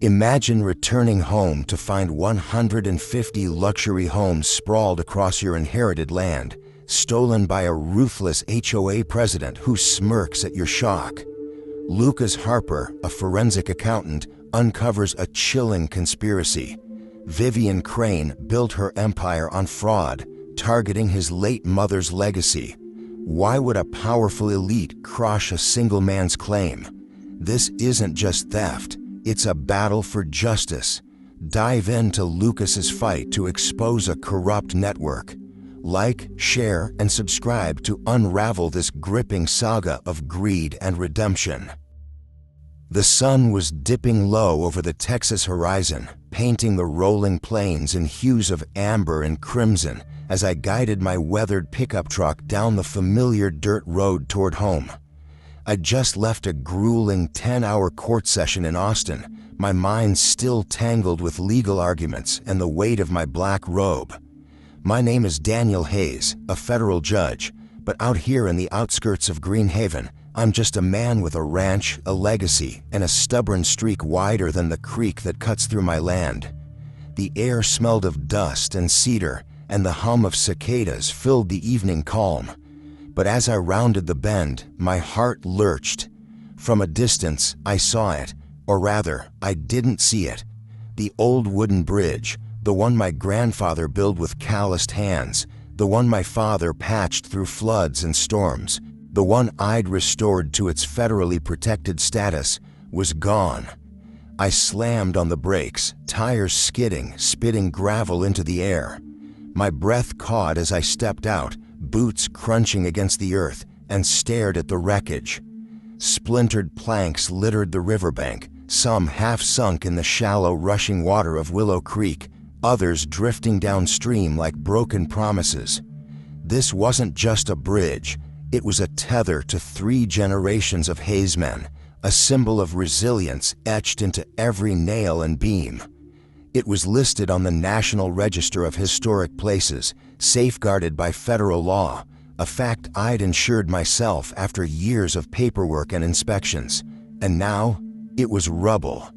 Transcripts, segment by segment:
Imagine returning home to find 150 luxury homes sprawled across your inherited land, stolen by a ruthless HOA president who smirks at your shock. Lucas Harper, a forensic accountant, uncovers a chilling conspiracy. Vivian Crane built her empire on fraud, targeting his late mother's legacy. Why would a powerful elite crush a single man's claim? This isn't just theft, it's a battle for justice. Dive into Lucas's fight to expose a corrupt network. Like, share, and subscribe to unravel this gripping saga of greed and redemption. The sun was dipping low over the Texas horizon, painting the rolling plains in hues of amber and crimson as I guided my weathered pickup truck down the familiar dirt road toward home. I'd just left a grueling 10-hour court session in Austin, my mind still tangled with legal arguments and the weight of my black robe. My name is Daniel Hayes, a federal judge, but out here in the outskirts of Green Haven, I'm just a man with a ranch, a legacy, and a stubborn streak wider than the creek that cuts through my land. The air smelled of dust and cedar, and the hum of cicadas filled the evening calm. But as I rounded the bend, my heart lurched. From a distance, I saw it, or rather, I didn't see it. The old wooden bridge, the one my grandfather built with calloused hands, the one my father patched through floods and storms, the one I'd restored to its federally protected status, was gone. I slammed on the brakes, tires skidding, spitting gravel into the air. My breath caught as I stepped out, boots crunching against the earth, and stared at the wreckage. Splintered planks littered the riverbank, some half sunk in the shallow rushing water of Willow Creek, others drifting downstream like broken promises. This wasn't just a bridge, it was a tether to 3 generations of Hayes men, a symbol of resilience etched into every nail and beam. It was listed on the National Register of Historic Places, safeguarded by federal law, a fact I'd ensured myself after years of paperwork and inspections. And now, it was rubble.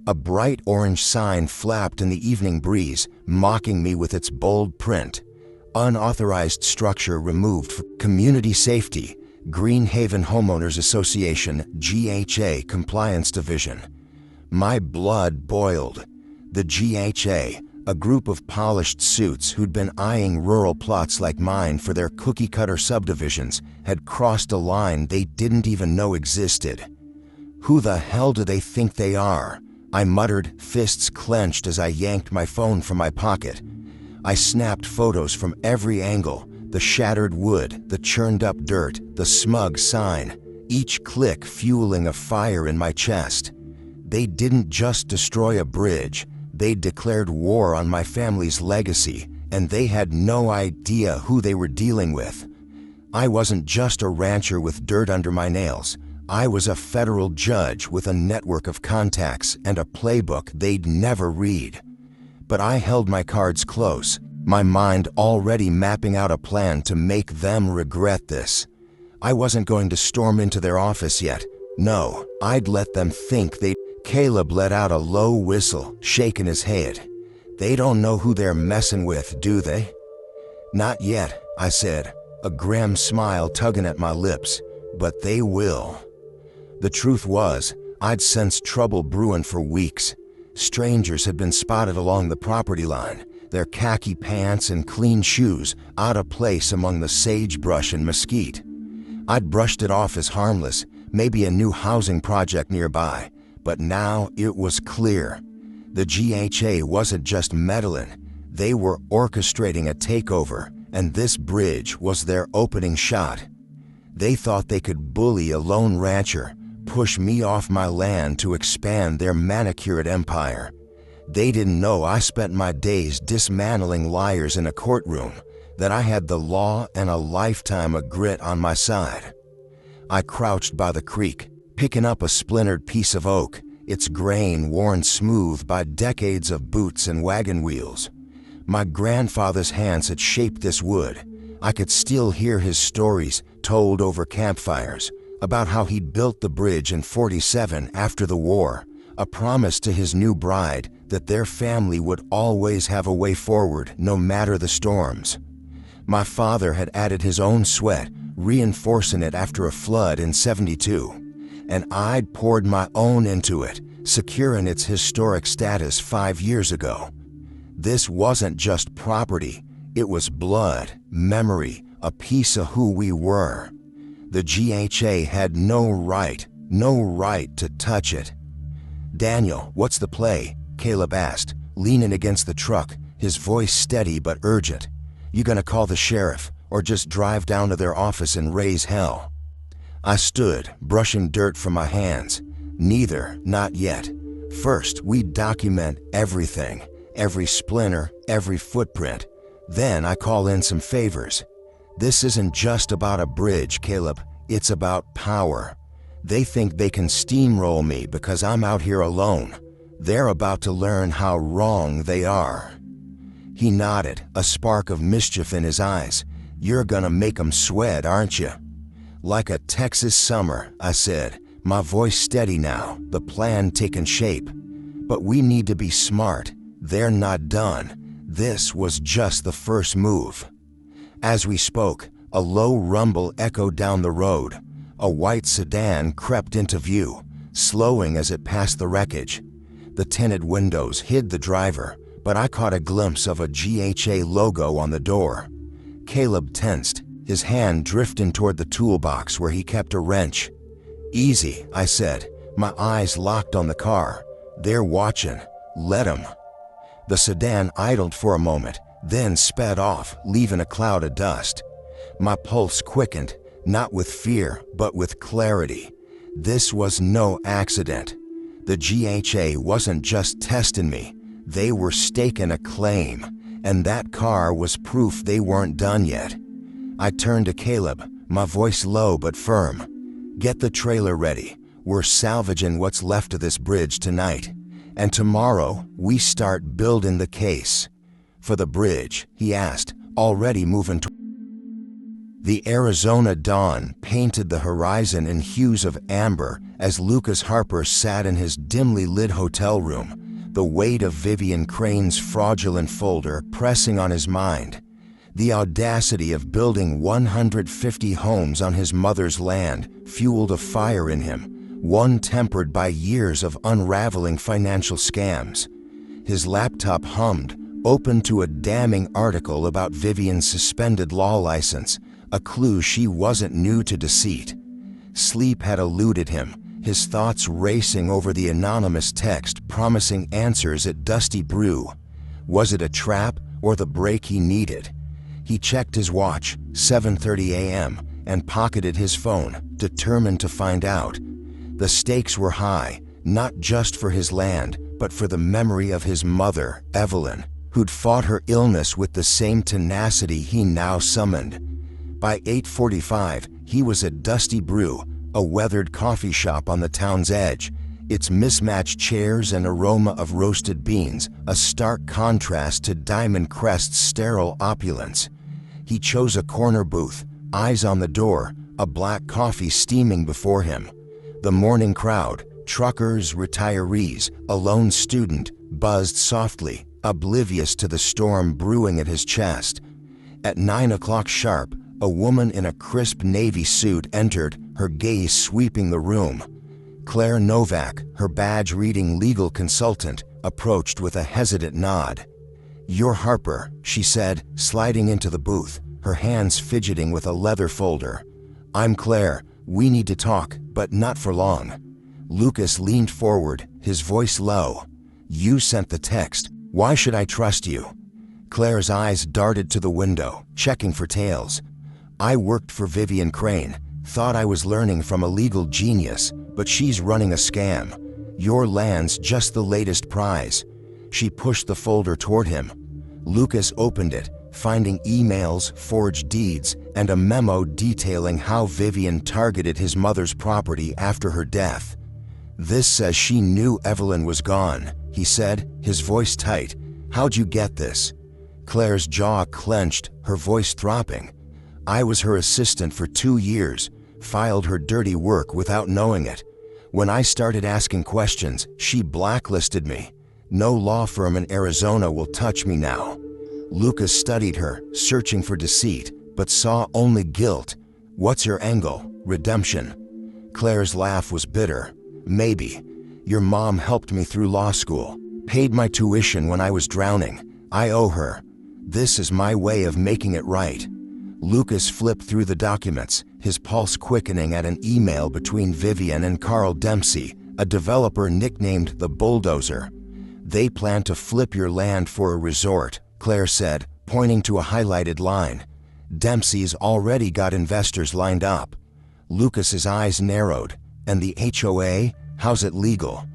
A bright orange sign flapped in the evening breeze, mocking me with its bold print. Unauthorized structure removed for community safety, Green Haven Homeowners Association, GHA Compliance Division. My blood boiled. The GHA, a group of polished suits who'd been eyeing rural plots like mine for their cookie-cutter subdivisions, had crossed a line they didn't even know existed. Who the hell do they think they are? I muttered, fists clenched as I yanked my phone from my pocket. I snapped photos from every angle, the shattered wood, the churned-up dirt, the smug sign, each click fueling a fire in my chest. They didn't just destroy a bridge, they declared war on my family's legacy, and they had no idea who they were dealing with. I wasn't just a rancher with dirt under my nails. I was a federal judge with a network of contacts and a playbook they'd never read. But I held my cards close, my mind already mapping out a plan to make them regret this. I wasn't going to storm into their office yet. No, I'd let them think they'd... Caleb let out a low whistle, shaking his head. They don't know who they're messing with, do they? Not yet, I said, a grim smile tugging at my lips. But they will. The truth was, I'd sensed trouble brewing for weeks. Strangers had been spotted along the property line, their khaki pants and clean shoes out of place among the sagebrush and mesquite. I'd brushed it off as harmless, maybe a new housing project nearby. But now it was clear. The GHA wasn't just meddling, they were orchestrating a takeover, and this bridge was their opening shot. They thought they could bully a lone rancher, push me off my land to expand their manicured empire. They didn't know I spent my days dismantling liars in a courtroom, that I had the law and a lifetime of grit on my side. I crouched by the creek, picking up a splintered piece of oak, its grain worn smooth by decades of boots and wagon wheels. My grandfather's hands had shaped this wood. I could still hear his stories, told over campfires, about how he'd built the bridge in '47 after the war, a promise to his new bride that their family would always have a way forward no matter the storms. My father had added his own sweat, reinforcing it after a flood in '72, and I'd poured my own into it, securing its historic status 5 years ago. This wasn't just property, it was blood, memory, a piece of who we were. The GHA had no right to touch it. "Daniel, what's the play?" Caleb asked, leaning against the truck, his voice steady but urgent. "You gonna call the sheriff, or just drive down to their office and raise hell?" I stood, brushing dirt from my hands. "Neither, not yet. First, we document everything, every splinter, every footprint. Then I call in some favors. This isn't just about a bridge, Caleb. It's about power. They think they can steamroll me because I'm out here alone. They're about to learn how wrong they are." He nodded, a spark of mischief in his eyes. "You're gonna make 'em sweat, aren't you?" "Like a Texas summer," I said, my voice steady now, the plan taking shape. "But we need to be smart. They're not done. This was just the first move." As we spoke, a low rumble echoed down the road. A white sedan crept into view, slowing as it passed the wreckage. The tinted windows hid the driver, but I caught a glimpse of a GHA logo on the door. Caleb tensed, his hand drifting toward the toolbox where he kept a wrench. "Easy," I said, my eyes locked on the car. "They're watching. Let 'em." The sedan idled for a moment, then sped off, leaving a cloud of dust. My pulse quickened, not with fear, but with clarity. This was no accident. The GHA wasn't just testing me, they were staking a claim, and that car was proof they weren't done yet. I turned to Caleb, my voice low but firm. "Get the trailer ready. We're salvaging what's left of this bridge tonight. And tomorrow, we start building the case." "For the bridge?" he asked, already moving toward. The Arizona dawn painted the horizon in hues of amber as Lucas Harper sat in his dimly lit hotel room, the weight of Vivian Crane's fraudulent folder pressing on his mind. The audacity of building 150 homes on his mother's land fueled a fire in him, one tempered by years of unraveling financial scams. His laptop hummed, open to a damning article about Vivian's suspended law license, a clue she wasn't new to deceit. Sleep had eluded him, his thoughts racing over the anonymous text promising answers at Dusty Brew. Was it a trap or the break he needed? He checked his watch, 7:30 a.m., and pocketed his phone, determined to find out. The stakes were high, not just for his land, but for the memory of his mother, Evelyn, who'd fought her illness with the same tenacity he now summoned. By 8:45, he was at Dusty Brew, a weathered coffee shop on the town's edge, its mismatched chairs and aroma of roasted beans a stark contrast to Diamond Crest's sterile opulence. He chose a corner booth, eyes on the door, a black coffee steaming before him. The morning crowd, truckers, retirees, a lone student, buzzed softly, oblivious to the storm brewing at his chest. At 9 o'clock sharp, a woman in a crisp navy suit entered, her gaze sweeping the room. Claire Novak, her badge-reading legal consultant, approached with a hesitant nod. "You're Harper," she said, sliding into the booth, her hands fidgeting with a leather folder. "I'm Claire. We need to talk, but not for long." Lucas leaned forward, his voice low. "You sent the text. Why should I trust you?" Claire's eyes darted to the window, checking for tails. "I worked for Vivian Crane, thought I was learning from a legal genius, but she's running a scam. Your land's just the latest prize." She pushed the folder toward him. Lucas opened it, finding emails, forged deeds, and a memo detailing how Vivian targeted his mother's property after her death. "This says she knew Evelyn was gone," he said, his voice tight. "How'd you get this?" Claire's jaw clenched, her voice throbbing. "I was her assistant for 2 years, filed her dirty work without knowing it. When I started asking questions, she blacklisted me. No law firm in Arizona will touch me now. Lucas studied her, searching for deceit, but saw only guilt. What's your angle? Redemption. Claire's laugh was bitter. Maybe. Your mom helped me through law school, paid my tuition when I was drowning. I owe her. This is my way of making it right. Lucas flipped through the documents, his pulse quickening at an email between Vivian and Carl Dempsey, a developer nicknamed the Bulldozer. They plan to flip your land for a resort, Claire said, pointing to a highlighted line. Dempsey's already got investors lined up. Lucas's eyes narrowed. And the HOA? How's it legal?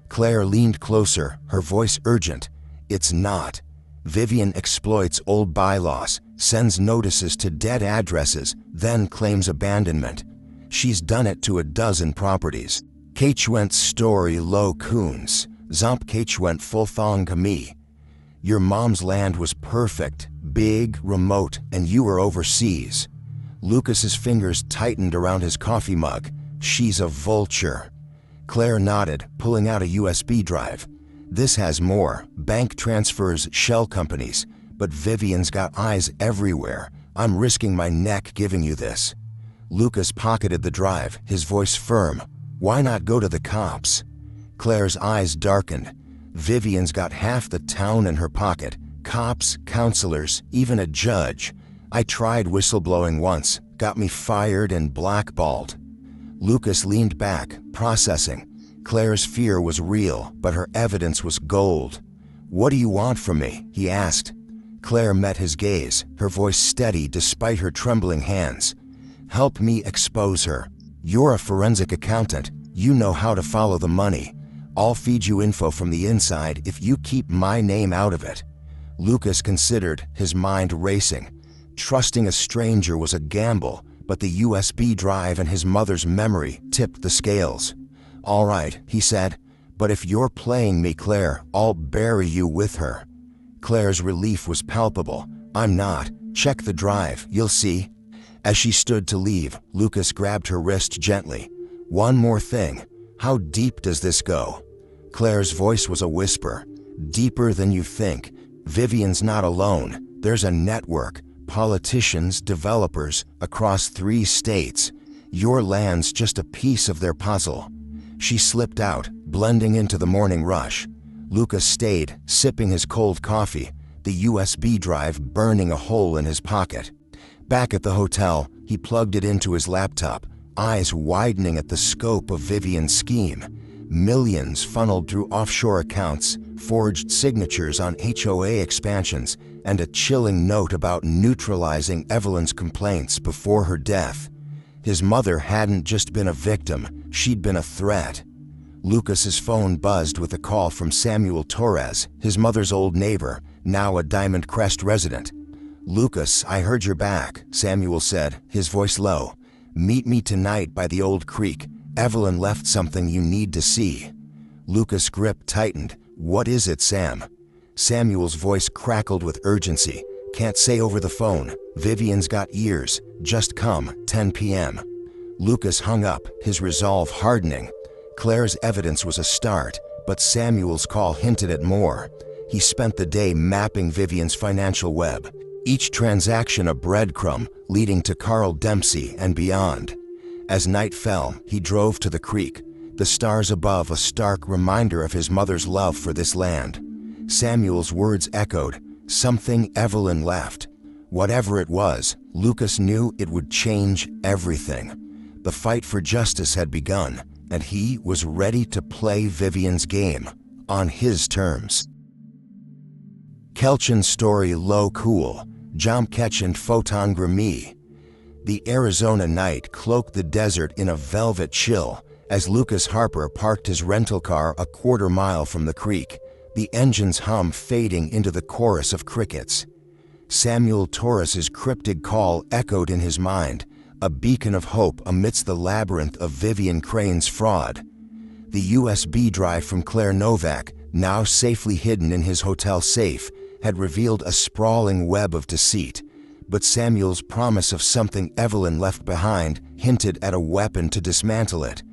Claire leaned closer, her voice urgent. It's not. Vivian exploits old bylaws, sends notices to dead addresses, then claims abandonment. She's done it to a dozen properties. Kachwent story lo koons, zomp kachwent full thong kami. Your mom's land was perfect, big, remote, and you were overseas. Lucas's fingers tightened around his coffee mug. She's a vulture. Claire nodded, pulling out a USB drive. This has more, bank transfers, shell companies, but Vivian's got eyes everywhere. I'm risking my neck giving you this. Lucas pocketed the drive, his voice firm. Why not go to the cops? Claire's eyes darkened. Vivian's got half the town in her pocket. Cops, counselors, even a judge. I tried whistleblowing once, got me fired and blackballed. Lucas leaned back, processing. Claire's fear was real, but her evidence was gold. What do you want from me? He asked. Claire met his gaze, her voice steady despite her trembling hands. Help me expose her. You're a forensic accountant. You know how to follow the money. I'll feed you info from the inside if you keep my name out of it. Lucas considered, his mind racing. Trusting a stranger was a gamble, but the USB drive and his mother's memory tipped the scales. All right, he said, but if you're playing me, Claire, I'll bury you with her. Claire's relief was palpable. I'm not. Check the drive, you'll see. As she stood to leave, Lucas grabbed her wrist gently. One more thing. How deep does this go? Claire's voice was a whisper. Deeper than you think. Vivian's not alone. There's a network. Politicians, developers, across 3 states. Your land's just a piece of their puzzle. She slipped out, blending into the morning rush. Lucas stayed, sipping his cold coffee, the USB drive burning a hole in his pocket. Back at the hotel, he plugged it into his laptop, eyes widening at the scope of Vivian's scheme. Millions funneled through offshore accounts, forged signatures on HOA expansions, and a chilling note about neutralizing Evelyn's complaints before her death. His mother hadn't just been a victim, she'd been a threat. Lucas's phone buzzed with a call from Samuel Torres, his mother's old neighbor, now a Diamond Crest resident. Lucas, I heard you're back, Samuel said, his voice low. Meet me tonight by the old creek. Evelyn left something you need to see. Lucas' grip tightened. What is it, Sam? Samuel's voice crackled with urgency. Can't say over the phone. Vivian's got ears. Just come, 10 p.m. Lucas hung up, his resolve hardening. Claire's evidence was a start, but Samuel's call hinted at more. He spent the day mapping Vivian's financial web, each transaction a breadcrumb leading to Carl Dempsey and beyond. As night fell, he drove to the creek, the stars above a stark reminder of his mother's love for this land. Samuel's words echoed, something Evelyn left. Whatever it was, Lucas knew it would change everything. The fight for justice had begun, and he was ready to play Vivian's game, on his terms. Kelchin story lo cool, jam ketchent photon grami. The Arizona night cloaked the desert in a velvet chill as Lucas Harper parked his rental car a quarter-mile from the creek, the engine's hum fading into the chorus of crickets. Samuel Torres's cryptic call echoed in his mind, a beacon of hope amidst the labyrinth of Vivian Crane's fraud. The USB drive from Claire Novak, now safely hidden in his hotel safe, had revealed a sprawling web of deceit, but Samuel's promise of something Evelyn left behind hinted at a weapon to dismantle it.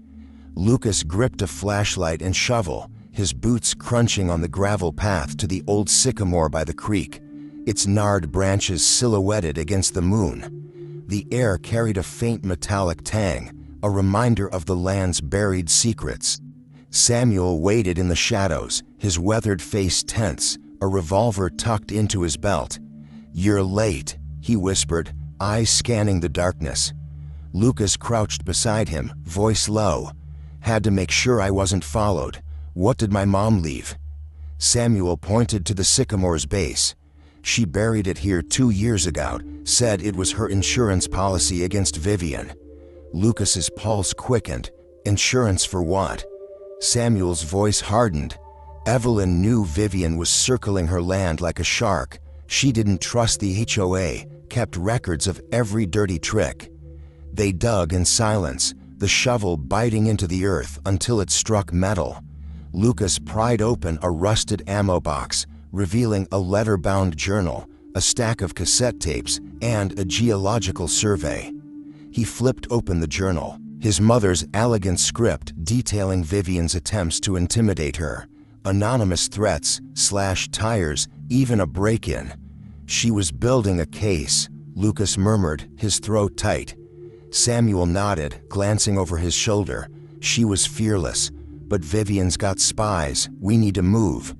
Lucas gripped a flashlight and shovel, his boots crunching on the gravel path to the old sycamore by the creek, its gnarled branches silhouetted against the moon. The air carried a faint metallic tang, a reminder of the land's buried secrets. Samuel waited in the shadows, his weathered face tense, a revolver tucked into his belt. "You're late," he whispered, eyes scanning the darkness. Lucas crouched beside him, voice low. "Had to make sure I wasn't followed. What did my mom leave?" Samuel pointed to the sycamore's base. "She buried it here 2 years ago, said it was her insurance policy against Vivian." Lucas's pulse quickened. Insurance for what? Samuel's voice hardened. Evelyn knew Vivian was circling her land like a shark. She didn't trust the HOA, kept records of every dirty trick. They dug in silence, the shovel biting into the earth until it struck metal. Lucas pried open a rusted ammo box, revealing a letter-bound journal, a stack of cassette tapes, and a geological survey. He flipped open the journal, his mother's elegant script detailing Vivian's attempts to intimidate her. Anonymous threats, slashed tires, even a break-in. "She was building a case," Lucas murmured, his throat tight. Samuel nodded, glancing over his shoulder. "She was fearless. But Vivian's got spies. We need to move."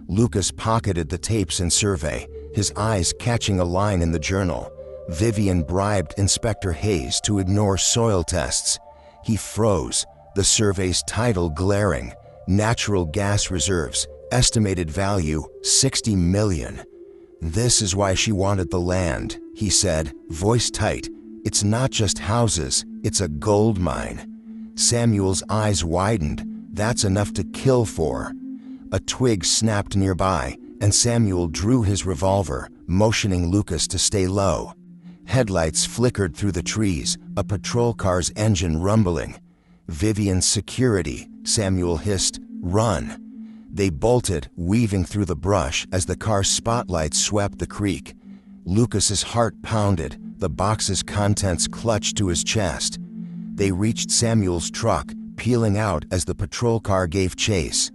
Lucas pocketed the tapes and survey, his eyes catching a line in the journal. Vivian bribed Inspector Hayes to ignore soil tests. He froze, the survey's title glaring. Natural gas reserves, estimated value $60 million. "This is why she wanted the land," he said, voice tight. "It's not just houses, it's a gold mine." Samuel's eyes widened. "That's enough to kill for." A twig snapped nearby, and Samuel drew his revolver, motioning Lucas to stay low. Headlights flickered through the trees, a patrol car's engine rumbling. "Vivian's security," Samuel hissed. "Run." They bolted, weaving through the brush as the car's spotlight swept the creek. Lucas's heart pounded, the box's contents clutched to his chest. They reached Samuel's truck, peeling out as the patrol car gave chase.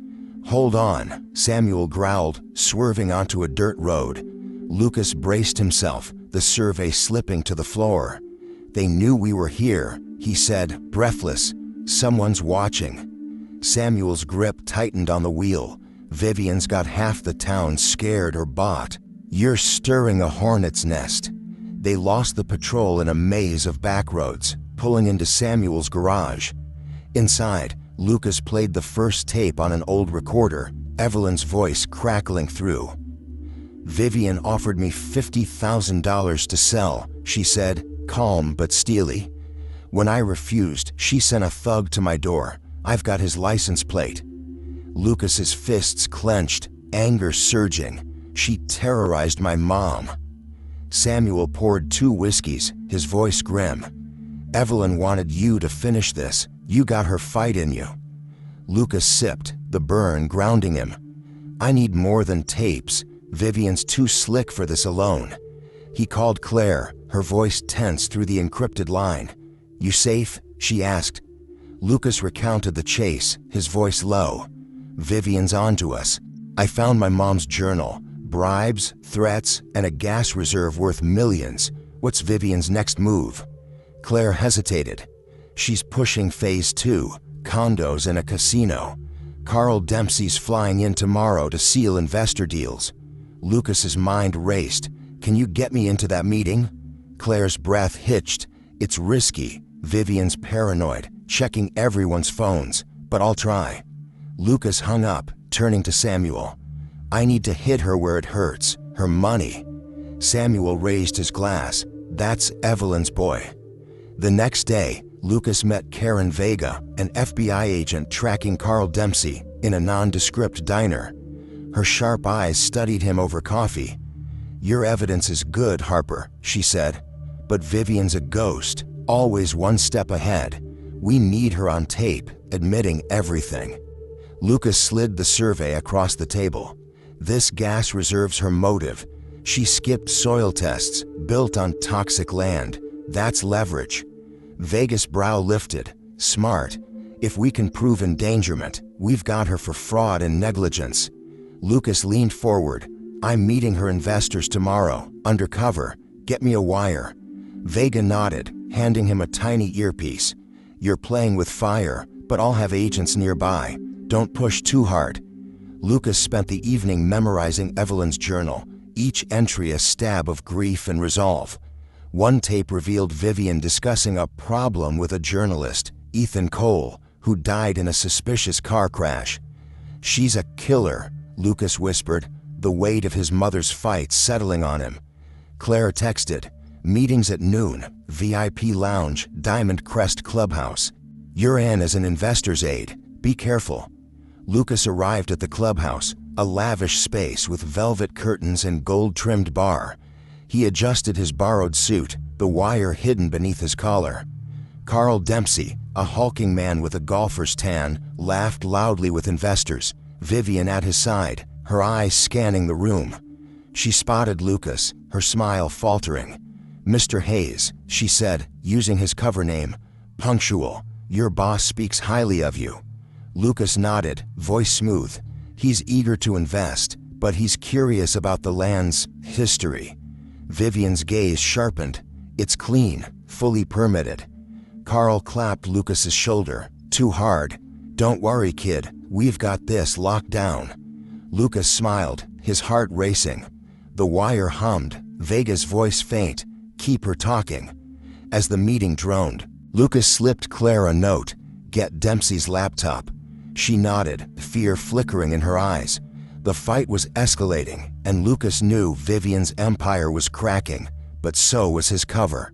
"Hold on," Samuel growled, swerving onto a dirt road. Lucas braced himself, the survey slipping to the floor. "They knew we were here," he said, breathless. "Someone's watching." Samuel's grip tightened on the wheel. "Vivian's got half the town scared or bought. You're stirring a hornet's nest." They lost the patrol in a maze of back roads, pulling into Samuel's garage. Inside, Lucas played the first tape on an old recorder, Evelyn's voice crackling through. "Vivian offered me $50,000 to sell," she said, calm but steely. "When I refused, she sent a thug to my door. I've got his license plate." Lucas's fists clenched, anger surging. "She terrorized my mom." Samuel poured 2 whiskeys, his voice grim. "Evelyn wanted you to finish this. You got her fight in you." Lucas sipped, the burn grounding him. "I need more than tapes. Vivian's too slick for this alone." He called Claire, her voice tense through the encrypted line. "You safe?" she asked. Lucas recounted the chase, his voice low. "Vivian's onto us. I found my mom's journal. Bribes, threats, and a gas reserve worth millions. What's Vivian's next move?" Claire hesitated. "She's pushing phase 2, condos and a casino. Carl Dempsey's flying in tomorrow to seal investor deals." Lucas's mind raced. "Can you get me into that meeting?" Claire's breath hitched. "It's risky. Vivian's paranoid, checking everyone's phones, but I'll try." Lucas hung up, turning to Samuel. "I need to hit her where it hurts, her money." Samuel raised his glass. "That's Evelyn's boy." The next day, Lucas met Karen Vega, an FBI agent tracking Carl Dempsey, in a nondescript diner. Her sharp eyes studied him over coffee. "Your evidence is good, Harper," she said. "But Vivian's a ghost, always one step ahead. We need her on tape, admitting everything." Lucas slid the survey across the table. "This gas reserves her motive. She skipped soil tests, built on toxic land. That's leverage." Vega's brow lifted. "Smart. If we can prove endangerment, we've got her for fraud and negligence. Lucas leaned forward. I'm meeting her investors tomorrow, undercover. Get me a wire. Vega nodded, handing him a tiny earpiece. You're playing with fire, but I'll have agents nearby. Don't push too hard. Lucas spent the evening memorizing Evelyn's journal, each entry a stab of grief and resolve. One tape revealed Vivian discussing a problem with a journalist, Ethan Cole, who died in a suspicious car crash. She's a killer, Lucas whispered, the weight of his mother's fight settling on him. Claire texted, meetings at noon, VIP lounge, Diamond Crest Clubhouse. You're in as an investor's aide. Be careful. Lucas arrived at the clubhouse, a lavish space with velvet curtains and gold-trimmed bar. He adjusted his borrowed suit, the wire hidden beneath his collar. Carl Dempsey, a hulking man with a golfer's tan, laughed loudly with investors, Vivian at his side, her eyes scanning the room. She spotted Lucas, her smile faltering. Mr. Hayes, she said, using his cover name. Punctual. Your boss speaks highly of you. Lucas nodded, voice smooth. He's eager to invest, but he's curious about the land's history. Vivian's gaze sharpened. It's clean, fully permitted. Carl clapped Lucas's shoulder. Too hard. Don't worry, kid. We've got this locked down. Lucas smiled, his heart racing. The wire hummed, Vega's voice faint. Keep her talking. As the meeting droned, Lucas slipped Claire a note. Get Dempsey's laptop. She nodded, fear flickering in her eyes. The fight was escalating, and Lucas knew Vivian's empire was cracking, but so was his cover.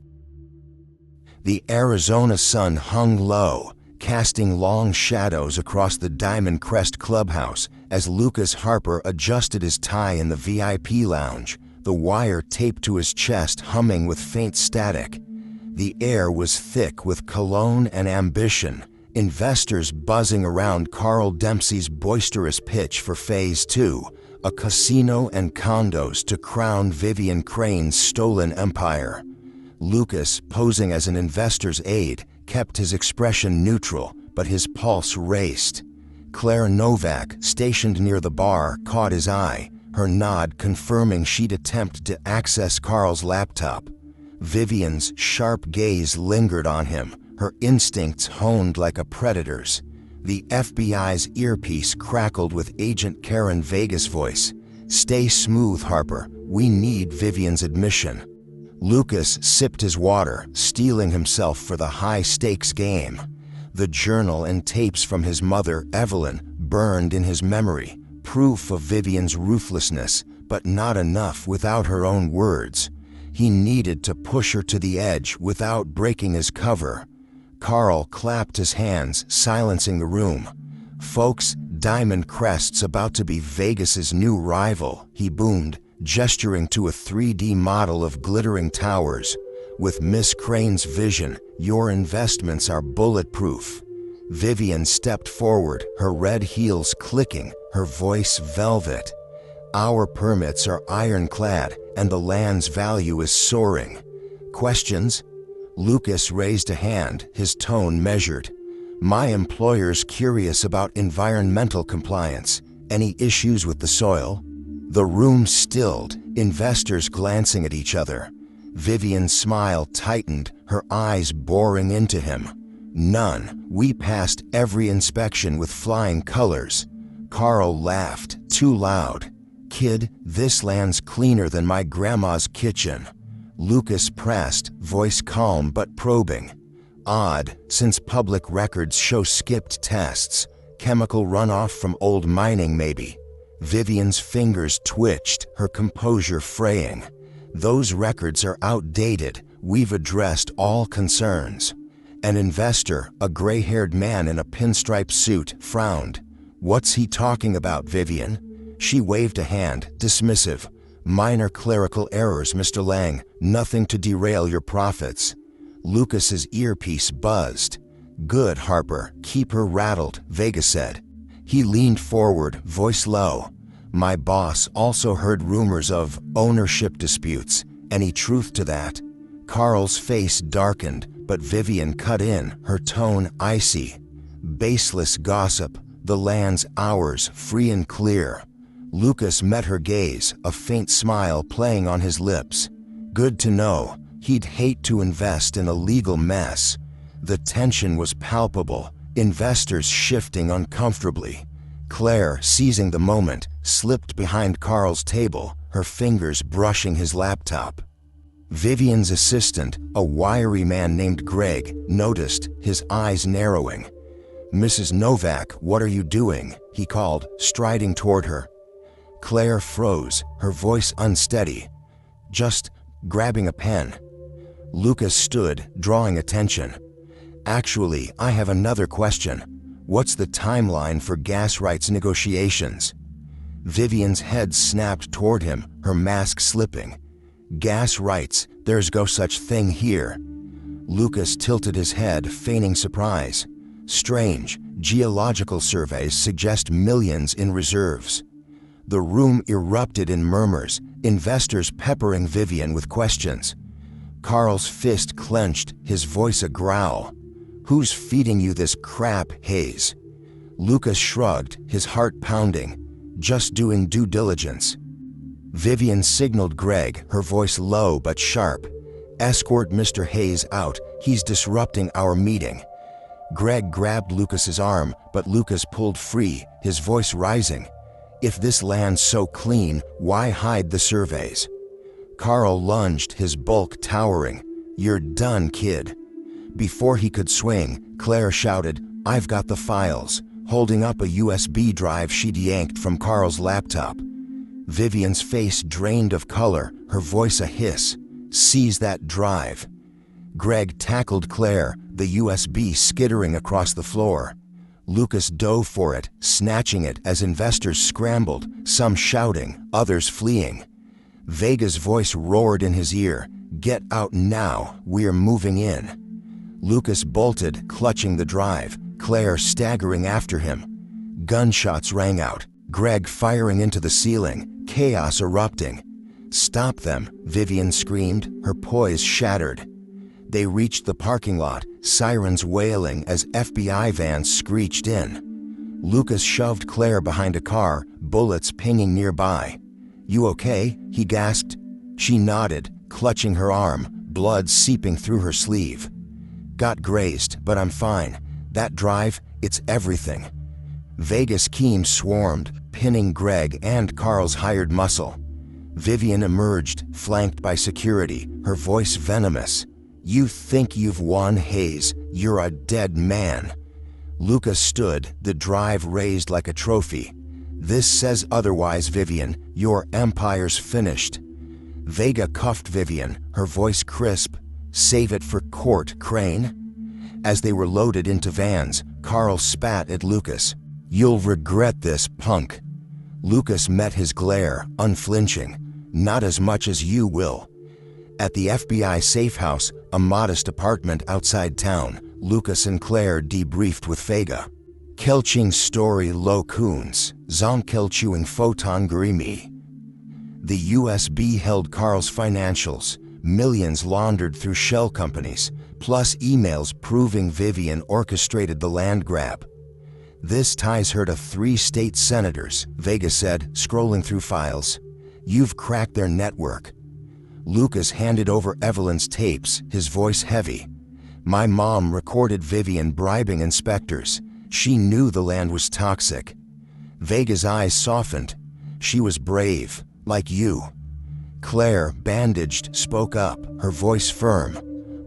The Arizona sun hung low, casting long shadows across the Diamond Crest Clubhouse as Lucas Harper adjusted his tie in the VIP lounge, the wire taped to his chest humming with faint static. The air was thick with cologne and ambition, investors buzzing around Carl Dempsey's boisterous pitch for Phase 2, a casino and condos to crown Vivian Crane's stolen empire. Lucas, posing as an investor's aide, kept his expression neutral, but his pulse raced. Claire Novak, stationed near the bar, caught his eye, her nod confirming she'd attempt to access Carl's laptop. Vivian's sharp gaze lingered on him, her instincts honed like a predator's. The FBI's earpiece crackled with Agent Karen Vega's voice. Stay smooth, Harper. We need Vivian's admission. Lucas sipped his water, steeling himself for the high-stakes game. The journal and tapes from his mother, Evelyn, burned in his memory, proof of Vivian's ruthlessness, but not enough without her own words. He needed to push her to the edge without breaking his cover. Carl clapped his hands, silencing the room. Folks, Diamond Crest's about to be Vegas's new rival, he boomed, gesturing to a 3D model of glittering towers. With Miss Crane's vision, your investments are bulletproof. Vivian stepped forward, her red heels clicking, her voice velvet. Our permits are ironclad, and the land's value is soaring. Questions? Lucas raised a hand, his tone measured. My employer's curious about environmental compliance. Any issues with the soil? The room stilled, investors glancing at each other. Vivian's smile tightened, her eyes boring into him. None. We passed every inspection with flying colors. Carl laughed, too loud. Kid, this land's cleaner than my grandma's kitchen. Lucas pressed, voice calm but probing. Odd, since public records show skipped tests. Chemical runoff from old mining maybe. Vivian's fingers twitched, her composure fraying. Those records are outdated. We've addressed all concerns. An investor, a gray-haired man in a pinstripe suit, frowned. What's he talking about, Vivian? She waved a hand, dismissive. Minor clerical errors, Mr. Lang. Nothing to derail your profits. Lucas's earpiece buzzed. Good, Harper. Keep her rattled, Vega said. He leaned forward, voice low. My boss also heard rumors of ownership disputes. Any truth to that? Carl's face darkened, but Vivian cut in, her tone icy. baseless gossip, the land's ours free and clear. Lucas met her gaze, a faint smile playing on his lips. Good to know. He'd hate to invest in a legal mess. The tension was palpable, investors shifting uncomfortably. Claire, seizing the moment, slipped behind Carl's table, her fingers brushing his laptop. Vivian's assistant, a wiry man named Greg, noticed, his eyes narrowing. "Mrs. Novak, what are you doing?" he called, striding toward her. Claire froze, her voice unsteady. "Just grabbing a pen." Lucas stood, drawing attention. "Actually, I have another question. What's the timeline for gas rights negotiations?" Vivian's head snapped toward him, her mask slipping. "Gas rights, there's no such thing here." Lucas tilted his head, feigning surprise. "Strange, geological surveys suggest millions in reserves." The room erupted in murmurs, investors peppering Vivian with questions. Carl's fist clenched, his voice a growl. "Who's feeding you this crap, Hayes?" Lucas shrugged, his heart pounding. "Just doing due diligence." Vivian signaled Greg, her voice low but sharp. "Escort Mr. Hayes out, he's disrupting our meeting." Greg grabbed Lucas's arm, but Lucas pulled free, his voice rising. "If this land's so clean, why hide the surveys?" Carl lunged, his bulk towering. "You're done, kid." Before he could swing, Claire shouted, "I've got the files," holding up a USB drive she'd yanked from Carl's laptop. Vivian's face drained of color, her voice a hiss. "Seize that drive." Greg tackled Claire, the USB skittering across the floor. Lucas dove for it, snatching it as investors scrambled, some shouting, others fleeing. Vega's voice roared in his ear, "Get out now, we're moving in." Lucas bolted, clutching the drive, Claire staggering after him. Gunshots rang out, Greg firing into the ceiling, chaos erupting. "Stop them," Vivian screamed, her poise shattered. They reached the parking lot, sirens wailing as FBI vans screeched in. Lucas shoved Claire behind a car, bullets pinging nearby. "You okay?" he gasped. She nodded, clutching her arm, blood seeping through her sleeve. "Got grazed, but I'm fine. That drive, it's everything." Vegas Keene swarmed, pinning Greg and Carl's hired muscle. Vivian emerged, flanked by security, her voice venomous. "You think you've won, Hayes? You're a dead man." Lucas stood, the drive raised like a trophy. "This says otherwise, Vivian. Your empire's finished." Vega cuffed Vivian, her voice crisp. "Save it for court, Crane." As they were loaded into vans, Carl spat at Lucas. "You'll regret this, punk." Lucas met his glare, unflinching. "Not as much as you will." At the FBI safe house, a modest apartment outside town, Lucas and Claire debriefed with Vega. "Kelching story lo kuns, zonkelchuing photon grimi." The USB held Carl's financials, millions laundered through shell companies, plus emails proving Vivian orchestrated the land grab. "This ties her to 3 state senators," Vega said, scrolling through files. "You've cracked their network." Lucas handed over Evelyn's tapes, his voice heavy. "My mom recorded Vivian bribing inspectors. She knew the land was toxic." Vega's eyes softened. "She was brave, like you." Claire, bandaged, spoke up, her voice firm.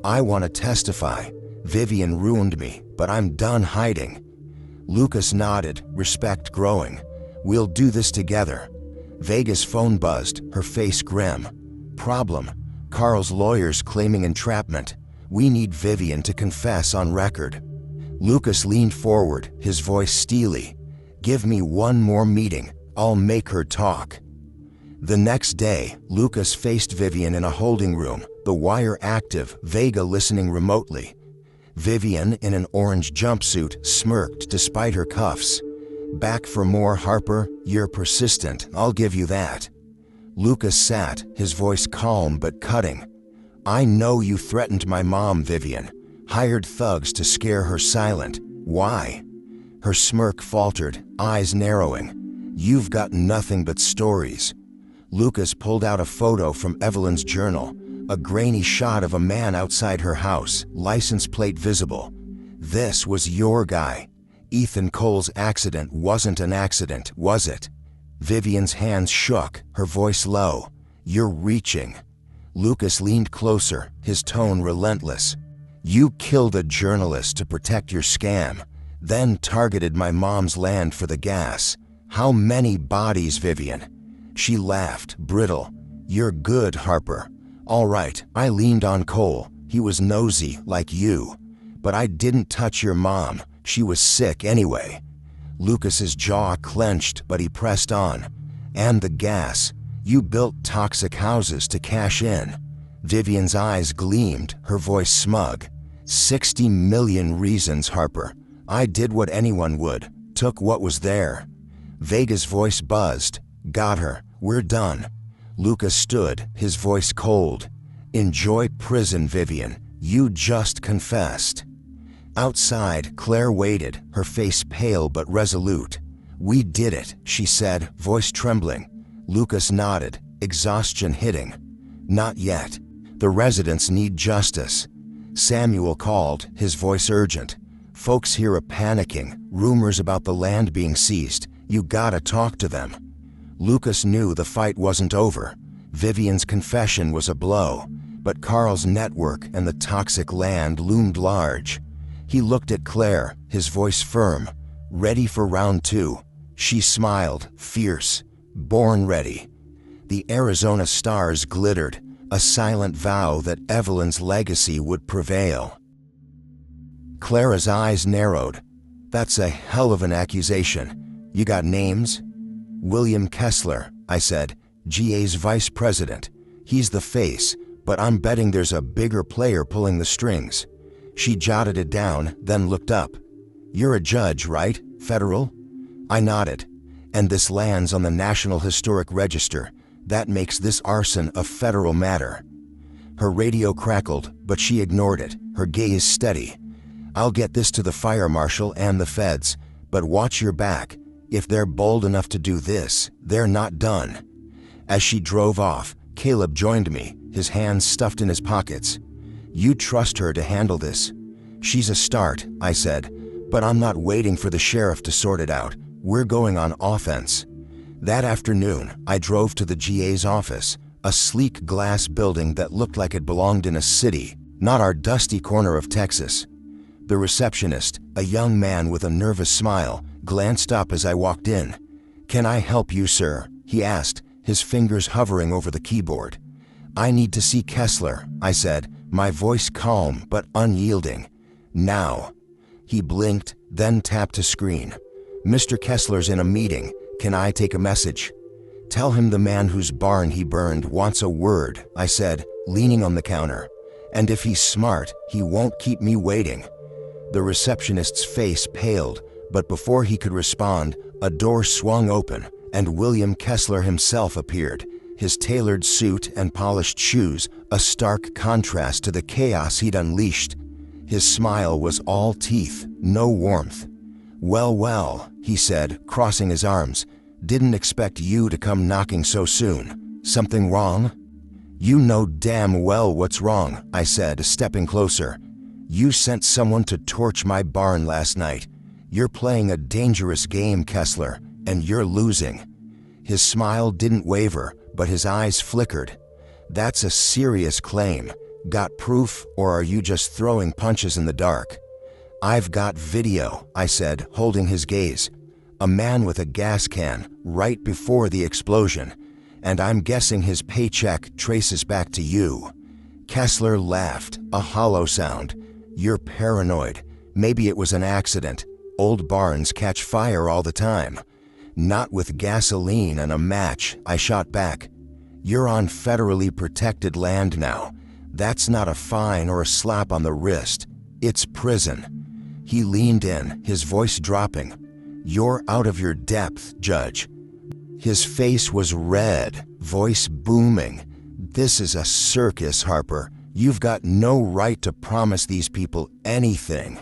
"I want to testify. Vivian ruined me, but I'm done hiding." Lucas nodded, respect growing. "We'll do this together." Vega's phone buzzed, her face grim. "Problem. Carl's lawyers claiming entrapment. We need Vivian to confess on record." Lucas leaned forward, his voice steely. "Give me one more meeting. I'll make her talk." The next day, Lucas faced Vivian in a holding room, the wire active, Vega listening remotely. Vivian, in an orange jumpsuit, smirked despite her cuffs. "Back for more, Harper? You're persistent, I'll give you that." Lucas sat, his voice calm but cutting. "I know you threatened my mom, Vivian. Hired thugs to scare her silent. Why? Her smirk faltered, eyes narrowing. You've got nothing but stories. Lucas pulled out a photo from Evelyn's journal, a grainy shot of a man outside her house, license plate visible. This was your guy. Ethan Cole's accident wasn't an accident, was it? Vivian's hands shook, her voice low. You're reaching. Lucas leaned closer, his tone relentless. You killed a journalist to protect your scam, then targeted my mom's land for the gas. How many bodies, Vivian? She laughed, brittle. You're good, Harper. All right, I leaned on Cole. He was nosy, like you. But I didn't touch your mom. She was sick anyway. Lucas's jaw clenched, but he pressed on. And the gas. You built toxic houses to cash in. Vivian's eyes gleamed, her voice smug. 60 million reasons, Harper. I did what anyone would, took what was there. Vega's voice buzzed. Got her. We're done. Lucas stood, his voice cold. Enjoy prison, Vivian. You just confessed. Outside, Claire waited, her face pale but resolute. We did it, she said, voice trembling. Lucas nodded, exhaustion hitting. Not yet. The residents need justice. Samuel called, his voice urgent. Folks here are panicking, rumors about the land being seized. You gotta talk to them. Lucas knew the fight wasn't over. Vivian's confession was a blow, but Carl's network and the toxic land loomed large. He looked at Claire, his voice firm. Ready for round two. She smiled, fierce. Born ready. The Arizona stars glittered, a silent vow that Evelyn's legacy would prevail. Clara's eyes narrowed. That's a hell of an accusation. You got names? William Kessler, I said, GA's vice president. He's the face, but I'm betting there's a bigger player pulling the strings. She jotted it down, then looked up. You're a judge, right? Federal? I nodded. And this lands on the National Historic Register. That makes this arson a federal matter. Her radio crackled, but she ignored it, her gaze steady. I'll get this to the fire marshal and the feds, but watch your back. If they're bold enough to do this, they're not done. As she drove off, Caleb joined me, his hands stuffed in his pockets. You trust her to handle this. She's a start, I said, but I'm not waiting for the sheriff to sort it out. We're going on offense. That afternoon, I drove to the GA's office, a sleek glass building that looked like it belonged in a city, not our dusty corner of Texas. The receptionist, a young man with a nervous smile, glanced up as I walked in. Can I help you, sir? He asked, his fingers hovering over the keyboard. I need to see Kessler, I said, my voice calm but unyielding. Now. He blinked, then tapped a screen. Mr. Kessler's in a meeting. Can I take a message? Tell him the man whose barn he burned wants a word, I said, leaning on the counter. And if he's smart, he won't keep me waiting. The receptionist's face paled, but before he could respond, a door swung open, and William Kessler himself appeared, his tailored suit and polished shoes a stark contrast to the chaos he'd unleashed. His smile was all teeth, no warmth. Well, well, he said, crossing his arms. Didn't expect you to come knocking so soon. Something wrong? You know damn well what's wrong, I said, stepping closer. You sent someone to torch my barn last night. You're playing a dangerous game, Kessler, and you're losing. His smile didn't waver, but his eyes flickered. That's a serious claim. Got proof, or are you just throwing punches in the dark? I've got video, I said, holding his gaze. A man with a gas can, right before the explosion. And I'm guessing his paycheck traces back to you. Kessler laughed, a hollow sound. You're paranoid. Maybe it was an accident. Old barns catch fire all the time. Not with gasoline and a match, I shot back. You're on federally protected land now. That's not a fine or a slap on the wrist. It's prison. He leaned in, his voice dropping. You're out of your depth, Judge. His face was red, voice booming. This is a circus, Harper. You've got no right to promise these people anything.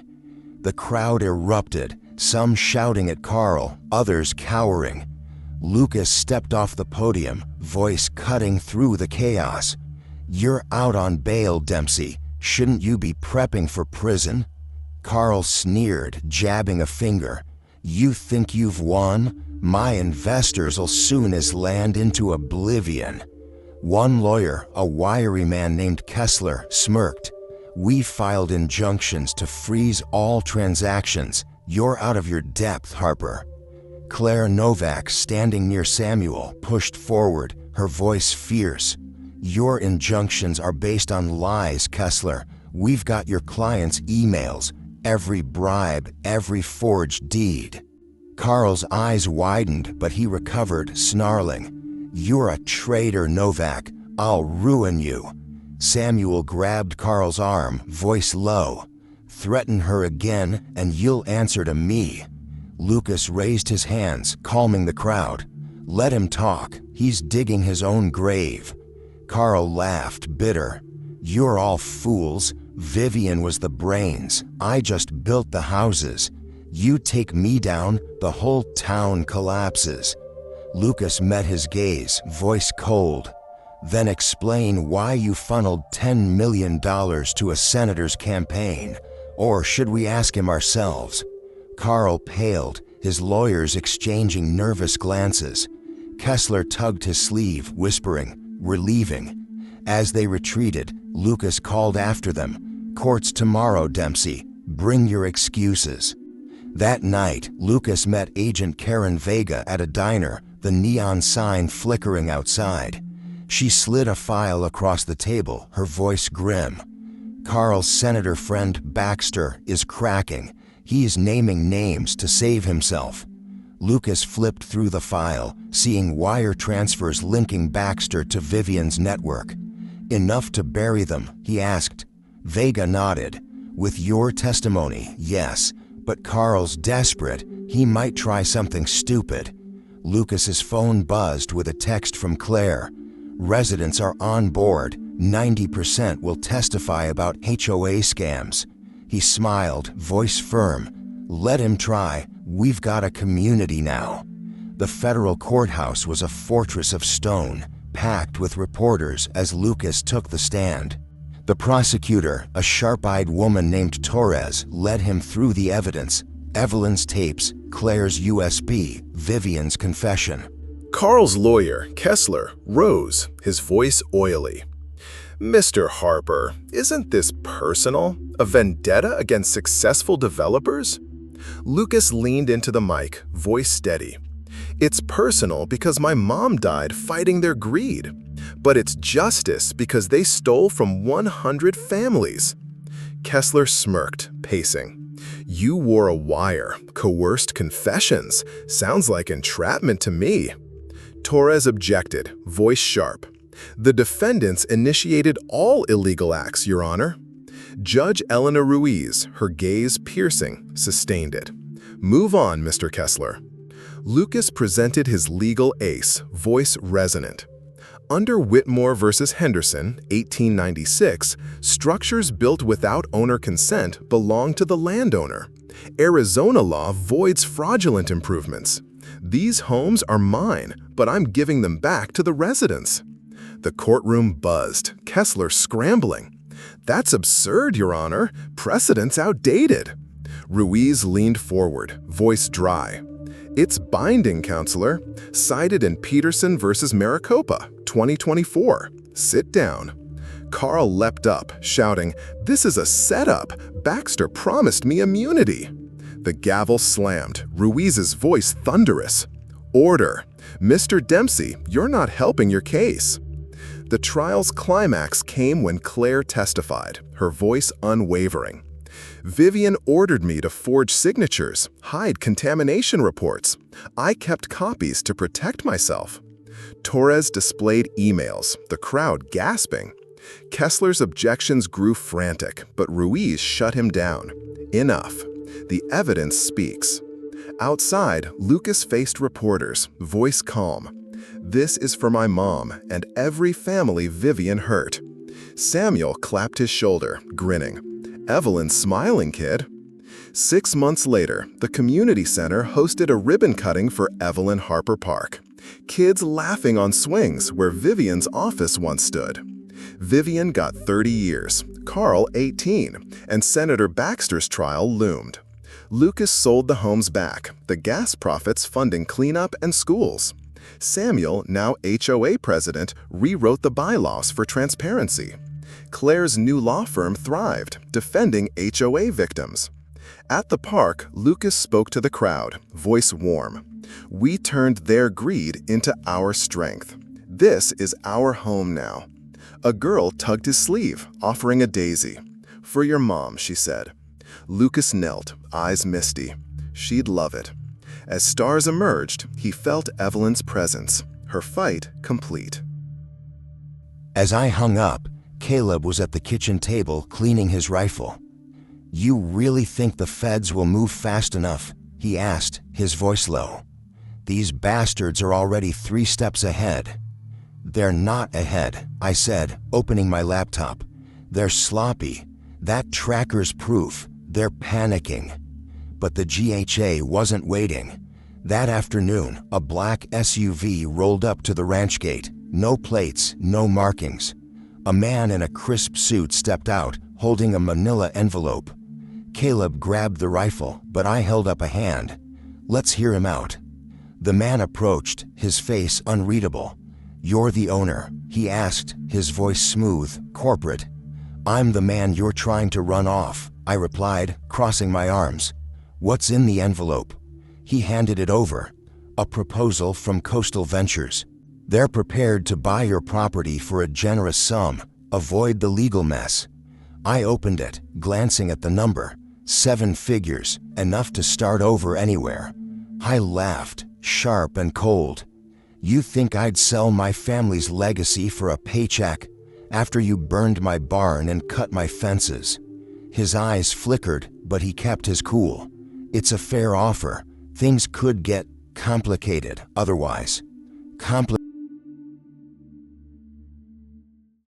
The crowd erupted, some shouting at Carl, others cowering. Lucas stepped off the podium, voice cutting through the chaos. "You're out on bail, Dempsey. Shouldn't you be prepping for prison?" Carl sneered, jabbing a finger. "You think you've won? My investors'll soon as land into oblivion." One lawyer, a wiry man named Kessler, smirked. "We filed injunctions to freeze all transactions. You're out of your depth, Harper." Claire Novak, standing near Samuel, pushed forward, her voice fierce. "Your injunctions are based on lies, Kessler. We've got your client's emails, every bribe, every forged deed." Carl's eyes widened, but he recovered, snarling. "You're a traitor, Novak. I'll ruin you." Samuel grabbed Carl's arm, voice low. "Threaten her again, and you'll answer to me." Lucas raised his hands, calming the crowd. "Let him talk. He's digging his own grave." Carl laughed, bitter. "You're all fools. Vivian was the brains. I just built the houses. You take me down, the whole town collapses." Lucas met his gaze, voice cold. "Then explain why you funneled $10 million to a senator's campaign. Or should we ask him ourselves?" Carl paled, his lawyers exchanging nervous glances. Kessler tugged his sleeve, whispering, relieving. As they retreated, Lucas called after them, "Court's tomorrow, Dempsey. Bring your excuses." That night, Lucas met Agent Karen Vega at a diner, the neon sign flickering outside. She slid a file across the table, her voice grim. "Carl's senator friend Baxter is cracking. He's naming names to save himself." Lucas flipped through the file, seeing wire transfers linking Baxter to Vivian's network. "Enough to bury them?" he asked. Vega nodded. "With your testimony, yes. But Carl's desperate. He might try something stupid." Lucas's phone buzzed with a text from Claire. "Residents are on board. 90% will testify about HOA scams." He smiled, voice firm. "Let him try. We've got a community now." The federal courthouse was a fortress of stone, packed with reporters as Lucas took the stand. The prosecutor, a sharp-eyed woman named Torres, led him through the evidence: Evelyn's tapes, Claire's USB, Vivian's confession. Carl's lawyer, Kessler, rose, his voice oily. "Mr. Harper, isn't this personal? A vendetta against successful developers?" Lucas leaned into the mic, voice steady. "It's personal because my mom died fighting their greed. But it's justice because they stole from 100 families." Kessler smirked, pacing. "You wore a wire, coerced confessions. Sounds like entrapment to me." Torres objected, voice sharp. "The defendants initiated all illegal acts, Your Honor." Judge Eleanor Ruiz, her gaze piercing, sustained it. "Move on, Mr. Kessler." Lucas presented his legal ace, voice resonant. Under Whitmore v. Henderson, 1896, structures built without owner consent belong to the landowner. Arizona law voids fraudulent improvements. These homes are mine, but I'm giving them back to the residents. The courtroom buzzed, Kessler scrambling. "That's absurd, Your Honor. Precedent's outdated." Ruiz leaned forward, voice dry. "It's binding, counselor. Cited in Peterson v. Maricopa, 2024. Sit down." Carl leapt up, shouting, "This is a setup. Baxter promised me immunity." The gavel slammed, Ruiz's voice thunderous. "Order. Mr. Dempsey, you're not helping your case." The trial's climax came when Claire testified, her voice unwavering. "Vivian ordered me to forge signatures, hide contamination reports. I kept copies to protect myself." Torres displayed emails, the crowd gasping. Kessler's objections grew frantic, but Ruiz shut him down. "Enough. The evidence speaks." Outside, Lucas faced reporters, voice calm. "This is for my mom and every family Vivian hurt." Samuel clapped his shoulder, grinning. "Evelyn's smiling, kid." 6 months later, the community center hosted a ribbon cutting for Evelyn Harper Park. Kids laughing on swings where Vivian's office once stood. Vivian got 30 years, Carl 18, and Senator Baxter's trial loomed. Lucas sold the homes back, the gas profits funding cleanup and schools. Samuel, now HOA president, rewrote the bylaws for transparency. Claire's new law firm thrived, defending HOA victims. At the park, Lucas spoke to the crowd, voice warm. We turned their greed into our strength. This is our home now. A girl tugged his sleeve, offering a daisy. For your mom, she said. Lucas knelt, eyes misty. She'd love it. As stars emerged, he felt Evelyn's presence, her fight complete. As I hung up, Caleb was at the kitchen table cleaning his rifle. "You really think the feds will move fast enough?" he asked, his voice low. "These bastards are already 3 steps ahead." "They're not ahead," I said, opening my laptop. "They're sloppy. That tracker's proof. They're panicking." But the GHA wasn't waiting. That afternoon, a black SUV rolled up to the ranch gate. No plates, no markings. A man in a crisp suit stepped out, holding a manila envelope. Caleb grabbed the rifle, but I held up a hand. "Let's hear him out." The man approached, his face unreadable. "You're the owner?" he asked, his voice smooth, corporate. "I'm the man you're trying to run off," I replied, crossing my arms. "What's in the envelope?" He handed it over. "A proposal from Coastal Ventures. They're prepared to buy your property for a generous sum. Avoid the legal mess." I opened it, glancing at the number. 7 figures, enough to start over anywhere. I laughed, sharp and cold. "You think I'd sell my family's legacy for a paycheck? After you burned my barn and cut my fences?" His eyes flickered, but he kept his cool. "It's a fair offer. Things could get complicated otherwise."